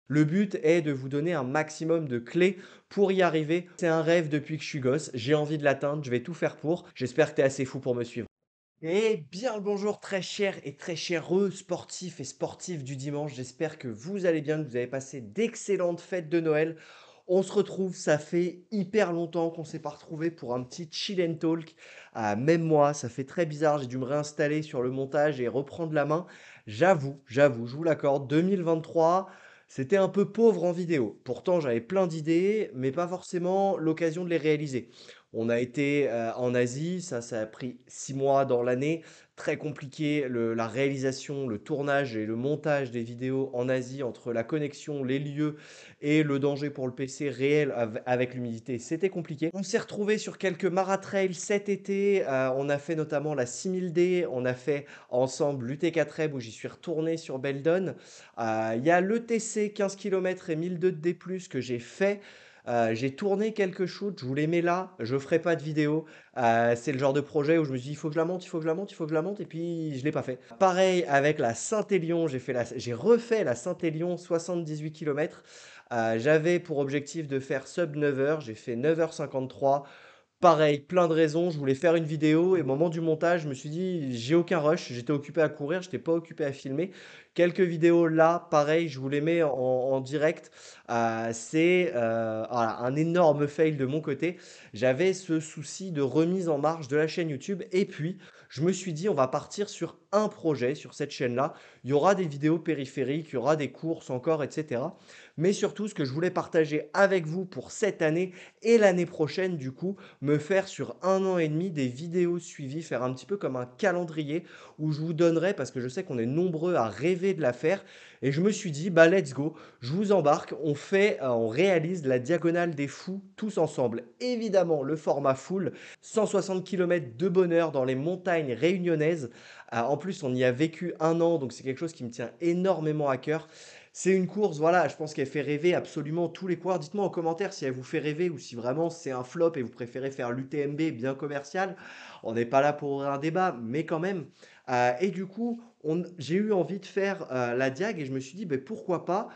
Le but est de vous donner un maximum de clés pour y arriver. C'est un rêve depuis que je suis gosse, j'ai envie de l'atteindre, je vais tout faire pour. J'espère que tu es assez fou pour me suivre. Et bien le bonjour très chers et très chéreux sportifs et sportives du dimanche. J'espère que vous allez bien, que vous avez passé d'excellentes fêtes de Noël. On se retrouve, ça fait hyper longtemps qu'on ne s'est pas retrouvé pour un petit chill and talk. Même moi, ça fait très bizarre, j'ai dû me réinstaller sur le montage et reprendre la main. J'avoue, je vous l'accorde, 2023, c'était un peu pauvre en vidéo. Pourtant, j'avais plein d'idées, mais pas forcément l'occasion de les réaliser. On a été, en Asie, ça a pris 6 mois dans l'année. Très compliqué, la réalisation, le tournage et le montage des vidéos en Asie entre la connexion, les lieux et le danger pour le PC réel avec l'humidité, c'était compliqué. On s'est retrouvé sur quelques maratrails cet été, on a fait notamment la 6000D, on a fait ensemble l'UT4M où j'y suis retourné sur Beldon. Il y a l'ETC 15 km et 1002 de D+, que j'ai fait. J'ai tourné quelques shoots, je vous les mets là, je ferai pas de vidéo. C'est le genre de projet où je me suis dit: «Il faut que je la monte, il faut que je la monte, il faut que je la monte» et puis je l'ai pas fait. Pareil avec la Saint-Élion, j'ai refait la Saint-Élion 78 km. J'avais pour objectif de faire sub 9 heures, j'ai fait 9h53. Pareil, plein de raisons, je voulais faire une vidéo et au moment du montage, je me suis dit: «J'ai aucun rush», j'étais occupé à courir, j'étais pas occupé à filmer. Quelques vidéos là, pareil, je vous les mets en direct. C'est, voilà, un énorme fail de mon côté. J'avais ce souci de remise en marche de la chaîne YouTube et puis je me suis dit: «On va partir sur un projet sur cette chaîne-là». Il y aura des vidéos périphériques, il y aura des courses encore et cetera. Mais surtout, ce que je voulais partager avec vous pour cette année et l'année prochaine du coup, me faire sur 1 an et demi des vidéos suivies, faire un petit peu comme un calendrier où je vous donnerai, parce que je sais qu'on est nombreux à rêver de la faire, et je me suis dit, bah let's go, je vous embarque, on réalise la diagonale des fous tous ensemble. Évidemment, le format full, 160 km de bonheur dans les montagnes réunionnaises. En plus, on y a vécu 1 an, donc c'est quelque chose qui me tient énormément à cœur. C'est une course, voilà, je pense qu'elle fait rêver absolument tous les coureurs. Dites-moi en commentaire si elle vous fait rêver ou si vraiment c'est un flop et vous préférez faire l'UTMB bien commercial. On n'est pas là pour ouvrir un débat, mais quand même. Et du coup, j'ai eu envie de faire la diag et je me suis dit, ben, pourquoi pas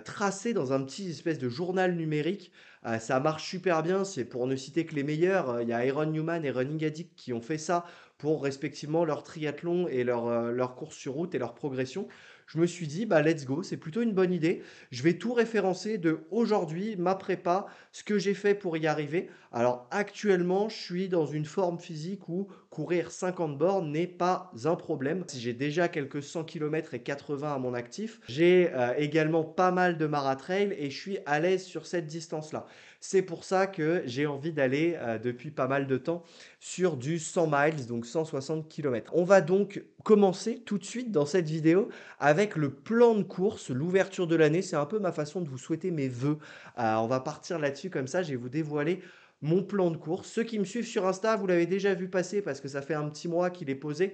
tracer dans un petit espèce de journal numérique. Ça marche super bien, c'est pour ne citer que les meilleurs. Il y a Iron Newman et Running Addict qui ont fait ça pour respectivement leur triathlon et leur course sur route et leur progression. Je me suis dit, bah let's go, c'est plutôt une bonne idée. Je vais tout référencer de aujourd'hui, ma prépa, ce que j'ai fait pour y arriver. Alors actuellement, je suis dans une forme physique où courir 50 bornes n'est pas un problème. Si j'ai déjà quelques 100 km et 80 à mon actif, j'ai également pas mal de maratrail et je suis à l'aise sur cette distance-là. C'est pour ça que j'ai envie d'aller depuis pas mal de temps sur du 100 miles, donc 160 km. On va donc commencer tout de suite dans cette vidéo avec le plan de course, l'ouverture de l'année. C'est un peu ma façon de vous souhaiter mes vœux. On va partir là-dessus comme ça, je vais vous dévoiler mon plan de course. Ceux qui me suivent sur Insta, vous l'avez déjà vu passer parce que ça fait un petit mois qu'il est posé.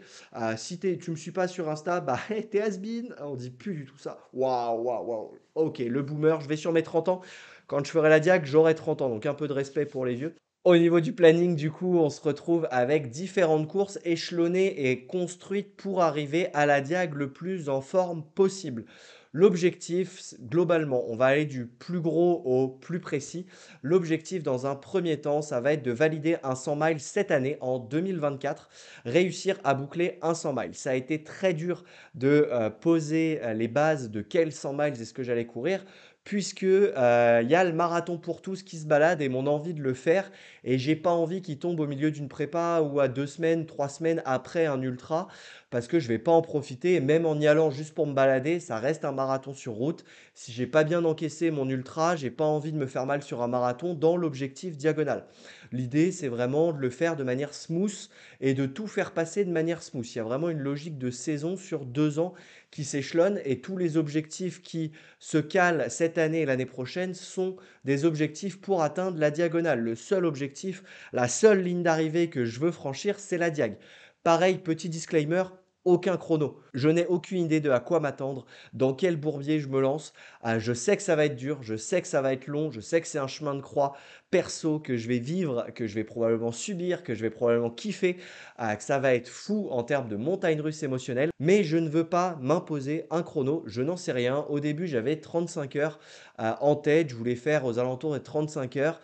Si tu me suis pas sur Insta, bah t'es has-been. On dit plus du tout ça. Waouh, waouh, waouh. Ok, le boomer, je vais sur mes 30 ans. Quand je ferai la diag, j'aurai 30 ans, donc un peu de respect pour les vieux. Au niveau du planning, du coup, on se retrouve avec différentes courses échelonnées et construites pour arriver à la diag le plus en forme possible. L'objectif, globalement, on va aller du plus gros au plus précis. L'objectif, dans un premier temps, ça va être de valider un 100 miles cette année, en 2024, réussir à boucler un 100 miles. Ça a été très dur de poser les bases de quel 100 miles est-ce que j'allais courir, puisque il y a le marathon pour tous qui se balade et mon envie de le faire, et j'ai pas envie qu'il tombe au milieu d'une prépa ou à 2 semaines, 3 semaines après un ultra, parce que je vais pas en profiter. Et même en y allant juste pour me balader, ça reste un marathon sur route. Si j'ai pas bien encaissé mon ultra, j'ai pas envie de me faire mal sur un marathon dans l'objectif diagonal. L'idée, c'est vraiment de le faire de manière smooth et de tout faire passer de manière smooth. Il y a vraiment une logique de saison sur 2 ans qui s'échelonne, et tous les objectifs qui se calent cette année et l'année prochaine sont des objectifs pour atteindre la diagonale. Le seul objectif, la seule ligne d'arrivée que je veux franchir, c'est la diag. Pareil, petit disclaimer, aucun chrono. Je n'ai aucune idée de à quoi m'attendre, dans quel bourbier je me lance. Je sais que ça va être dur, je sais que ça va être long, je sais que c'est un chemin de croix perso que je vais vivre, que je vais probablement subir, que je vais probablement kiffer, que ça va être fou en termes de montagne russe émotionnelle. Mais je ne veux pas m'imposer un chrono, je n'en sais rien. Au début, j'avais 35 heures en tête, je voulais faire aux alentours de 35 heures.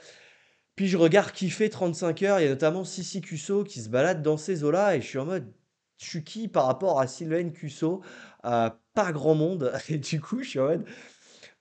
Puis je regarde qui fait 35 heures, il y a notamment Sissi Cusso qui se balade dans ces eaux-là et je suis en mode: «Je suis qui par rapport à Sylvain Cusso?» Pas grand monde et du coup, je suis en mode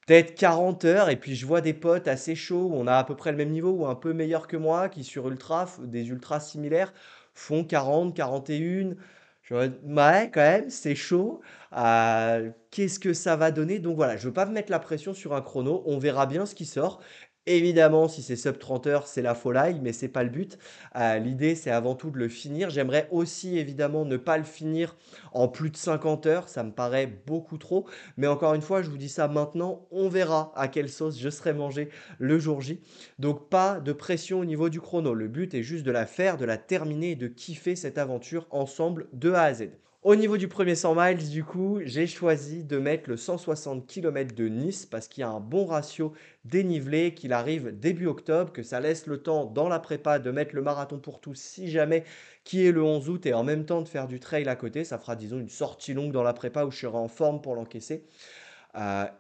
peut-être 40 heures et puis je vois des potes assez chauds où on a à peu près le même niveau ou un peu meilleurs que moi qui sur ultra f des ultras similaires font 40-41. Je suis en mode: «Ouais, quand même, c'est chaud, qu'est-ce que ça va donner?» Donc voilà, je veux pas me mettre la pression sur un chrono, on verra bien ce qui sort. Évidemment, si c'est sub 30 heures, c'est la folie, mais c'est pas le but. L'idée, c'est avant tout de le finir. J'aimerais aussi évidemment ne pas le finir en plus de 50 heures, ça me paraît beaucoup trop. Mais encore une fois, je vous dis ça maintenant, on verra à quelle sauce je serai mangé le jour J. Donc pas de pression au niveau du chrono. Le but est juste de la faire, de la terminer et de kiffer cette aventure ensemble de A à Z. Au niveau du premier 100 miles, du coup, j'ai choisi de mettre le 160 km de Nice parce qu'il y a un bon ratio dénivelé, qu'il arrive début octobre, que ça laisse le temps dans la prépa de mettre le marathon pour tous si jamais, qui est le 11 août, et en même temps de faire du trail à côté. Ça fera, disons, une sortie longue dans la prépa où je serai en forme pour l'encaisser.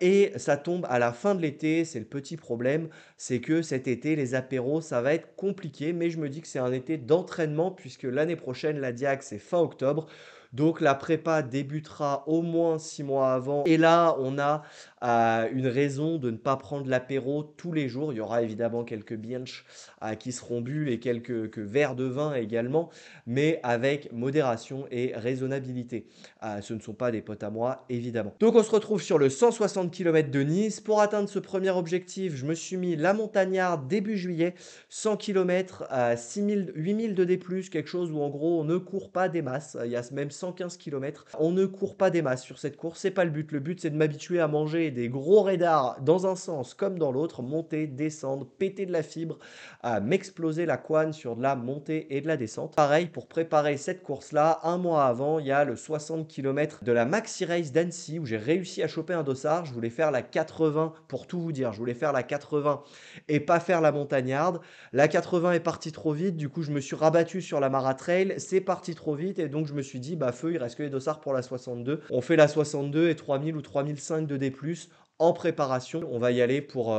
Et ça tombe à la fin de l'été, c'est le petit problème, c'est que cet été, les apéros, ça va être compliqué, mais je me dis que c'est un été d'entraînement puisque l'année prochaine, la Diag, c'est fin octobre. Donc la prépa débutera au moins 6 mois avant. Et là, on a une raison de ne pas prendre l'apéro tous les jours. Il y aura évidemment quelques bienches qui seront bu et quelques verres de vin également, mais avec modération et raisonnabilité. Ce ne sont pas des potes à moi, évidemment. Donc on se retrouve sur le 160 km de Nice. Pour atteindre ce premier objectif, je me suis mis la montagnarde début juillet, 100 km à 6000, 8000 de D+, quelque chose où en gros on ne court pas des masses. Il y a même 115 km. On ne court pas des masses sur cette course, c'est pas le but. Le but c'est de m'habituer à manger des gros radars dans un sens comme dans l'autre, monter, descendre, péter de la fibre, à m'exploser la couenne sur de la montée et de la descente. Pareil, pour préparer cette course-là, un mois avant, il y a le 60 km de la Maxi Race d'Annecy où j'ai réussi à choper un dossard. Je voulais faire la 80, pour tout vous dire, je voulais faire la 80 et pas faire la montagnarde. La 80 est partie trop vite, du coup je me suis rabattu sur la Mara Trail, c'est parti trop vite et donc je me suis dit, bah feu, il reste que les dossards pour la 62. On fait la 62 et 3000 ou 3005 de D+, en préparation. On va y aller pour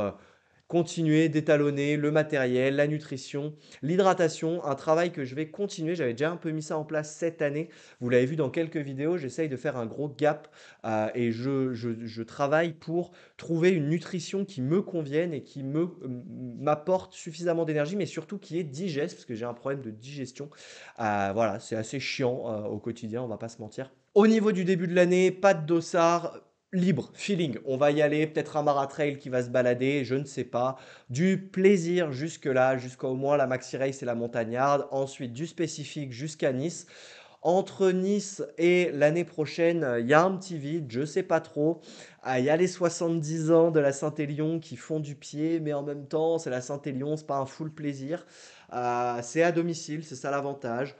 continuer d'étalonner le matériel, la nutrition, l'hydratation, un travail que je vais continuer. J'avais déjà un peu mis ça en place cette année. Vous l'avez vu dans quelques vidéos, j'essaye de faire un gros gap et je travaille pour trouver une nutrition qui me convienne et qui m'apporte suffisamment d'énergie, mais surtout qui est digeste, parce que j'ai un problème de digestion. Voilà, c'est assez chiant au quotidien, on va pas se mentir. Au niveau du début de l'année, pas de dossard, libre, feeling. On va y aller, peut-être un maratrail qui va se balader, je ne sais pas. Du plaisir jusque-là, jusqu'à au moins la maxi race et la montagnarde. Ensuite, du spécifique jusqu'à Nice. Entre Nice et l'année prochaine, il y a un petit vide, je sais pas trop. Il y a les 70 ans de la Saint-Élion qui font du pied, mais en même temps, c'est la Saint-Élion, c'est pas un full plaisir. C'est à domicile, c'est ça l'avantage.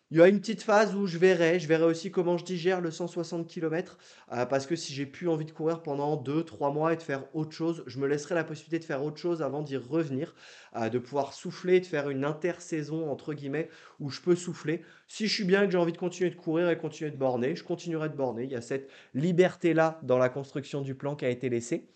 Il y a une petite phase où je verrai aussi comment je digère le 160 km, parce que si j'ai plus envie de courir pendant 2-3 mois et de faire autre chose, je me laisserai la possibilité de faire autre chose avant d'y revenir, de pouvoir souffler, de faire une intersaison entre guillemets où je peux souffler. Si je suis bien et que j'ai envie de continuer de courir et continuer de borner, je continuerai de borner. Il y a cette liberté-là dans la construction du plan qui a été laissée.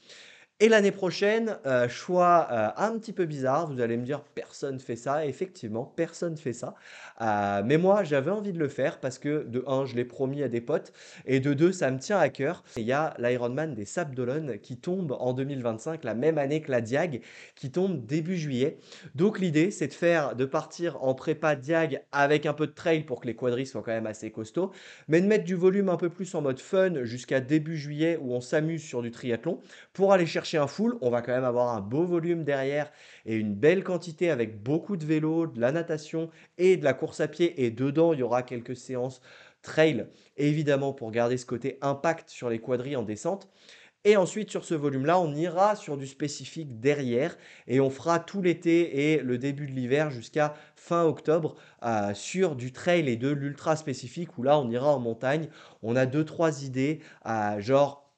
Et l'année prochaine, choix, un petit peu bizarre, vous allez me dire: «Personne fait ça». Effectivement, personne fait ça. Mais moi, j'avais envie de le faire parce que de un, je l'ai promis à des potes et de 2, ça me tient à cœur. Il y a l'Ironman des Sables d'Olonne qui tombe en 2025, la même année que la Diag, qui tombe début juillet. Donc l'idée, c'est de partir en prépa Diag avec un peu de trail pour que les quadris soient quand même assez costauds, mais de mettre du volume un peu plus en mode fun jusqu'à début juillet où on s'amuse sur du triathlon pour aller chercher un full. On va quand même avoir un beau volume derrière et une belle quantité avec beaucoup de vélo, de la natation et de la course à pied. Et dedans, il y aura quelques séances trail, évidemment pour garder ce côté impact sur les quadrilles en descente. Et ensuite, sur ce volume-là, on ira sur du spécifique derrière et on fera tout l'été et le début de l'hiver jusqu'à fin octobre sur du trail et de l'ultra spécifique où là, on ira en montagne. On a deux, trois idées, genre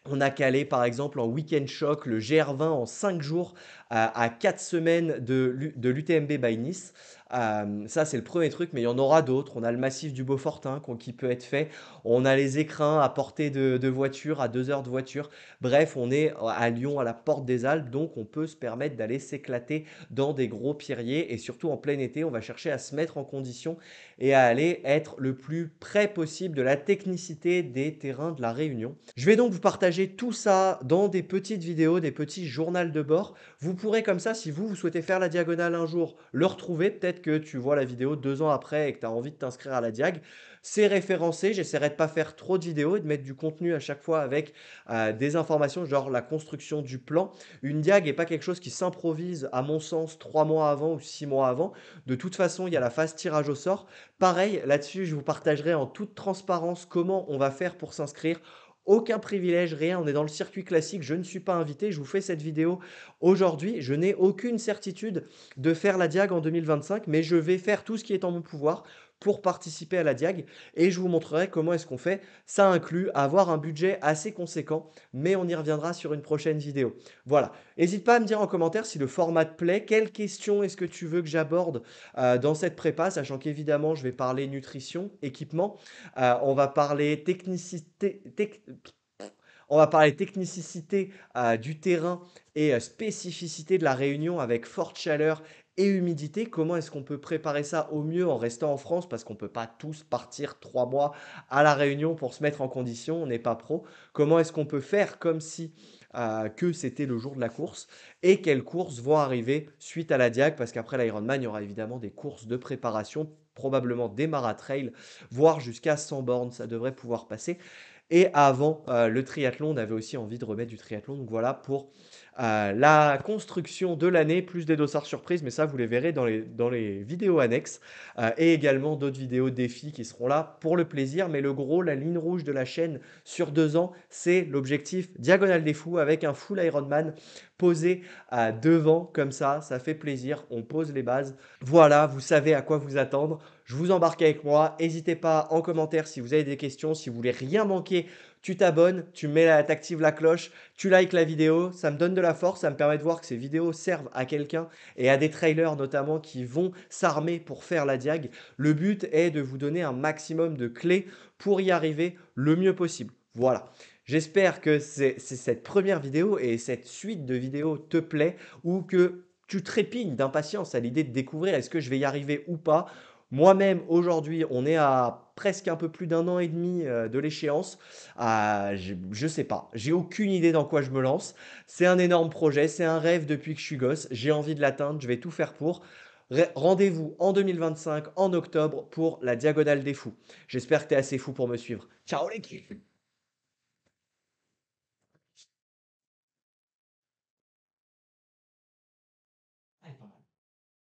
on a calé par exemple en week-end choc le GR20 en 5 jours à 4 semaines de l'UTMB by Nice. Ça, c'est le premier truc, mais il y en aura d'autres. On a le massif du Beaufortin qui peut être fait. On a les écrins à portée de voiture, à 2 heures de voiture. Bref, on est à Lyon, à la porte des Alpes, donc on peut se permettre d'aller s'éclater dans des gros pierriers. Et surtout en plein été, on va chercher à se mettre en condition et à aller être le plus près possible de la technicité des terrains de la Réunion. Je vais donc vous partager tout ça dans des petites vidéos, des petits journaux de bord. Vous pourrez comme ça, si vous souhaitez faire la diagonale un jour, le retrouver. Peut-être que tu vois la vidéo 2 ans après et que tu as envie de t'inscrire à la diag. C'est référencé. J'essaierai de ne pas faire trop de vidéos et de mettre du contenu à chaque fois avec des informations, genre la construction du plan. Une diag n'est pas quelque chose qui s'improvise, à mon sens, 3 mois avant ou 6 mois avant. De toute façon, il y a la phase tirage au sort. Pareil, là-dessus, je vous partagerai en toute transparence comment on va faire pour s'inscrire. Aucun privilège, rien, on est dans le circuit classique, je ne suis pas invité, je vous fais cette vidéo aujourd'hui, je n'ai aucune certitude de faire la diag en 2025, mais je vais faire tout ce qui est en mon pouvoir pour participer à la diag et je vous montrerai comment est-ce qu'on fait. Ça inclut avoir un budget assez conséquent, mais on y reviendra sur une prochaine vidéo. Voilà, n'hésite pas à me dire en commentaire si le format te plaît, quelles questions est-ce que tu veux que j'aborde dans cette prépa, sachant qu'évidemment je vais parler nutrition, équipement, on va parler technicité du terrain et spécificité de la Réunion avec forte chaleur et humidité. Comment est-ce qu'on peut préparer ça au mieux en restant en France parce qu'on ne peut pas tous partir 3 mois à la Réunion pour se mettre en condition, on n'est pas pro. Comment est-ce qu'on peut faire comme si que c'était le jour de la course et quelles courses vont arriver suite à la diag parce qu'après l'Ironman, il y aura évidemment des courses de préparation, probablement des maratrails, voire jusqu'à 100 bornes, ça devrait pouvoir passer. Et avant le triathlon, on avait aussi envie de remettre du triathlon. Donc voilà pour la construction de l'année, plus des dossards surprises, mais ça, vous les verrez dans les vidéos annexes. Et également d'autres vidéos défis qui seront là pour le plaisir. Mais le gros, la ligne rouge de la chaîne sur 2 ans, c'est l'objectif Diagonale des Fous avec un full Ironman posé devant, comme ça fait plaisir. On pose les bases. Voilà, vous savez à quoi vous attendre. Je vous embarque avec moi. N'hésitez pas en commentaire si vous avez des questions, si vous voulez rien manquer. Tu t'abonnes, t'actives la cloche, tu likes la vidéo, ça me donne de la force, ça me permet de voir que ces vidéos servent à quelqu'un et à des trailers notamment qui vont s'armer pour faire la diag. Le but est de vous donner un maximum de clés pour y arriver le mieux possible. Voilà. J'espère que cette première vidéo et cette suite de vidéos te plaît ou que tu trépignes d'impatience à l'idée de découvrir est-ce que je vais y arriver ou pas. Moi-même, aujourd'hui, on est à presque un peu plus d'un an et demi de l'échéance. Je ne sais pas, j'ai aucune idée dans quoi je me lance. C'est un énorme projet, c'est un rêve depuis que je suis gosse. J'ai envie de l'atteindre, je vais tout faire pour. Rendez-vous en 2025, en octobre, pour la Diagonale des Fous. J'espère que tu es assez fou pour me suivre. Ciao l'équipe!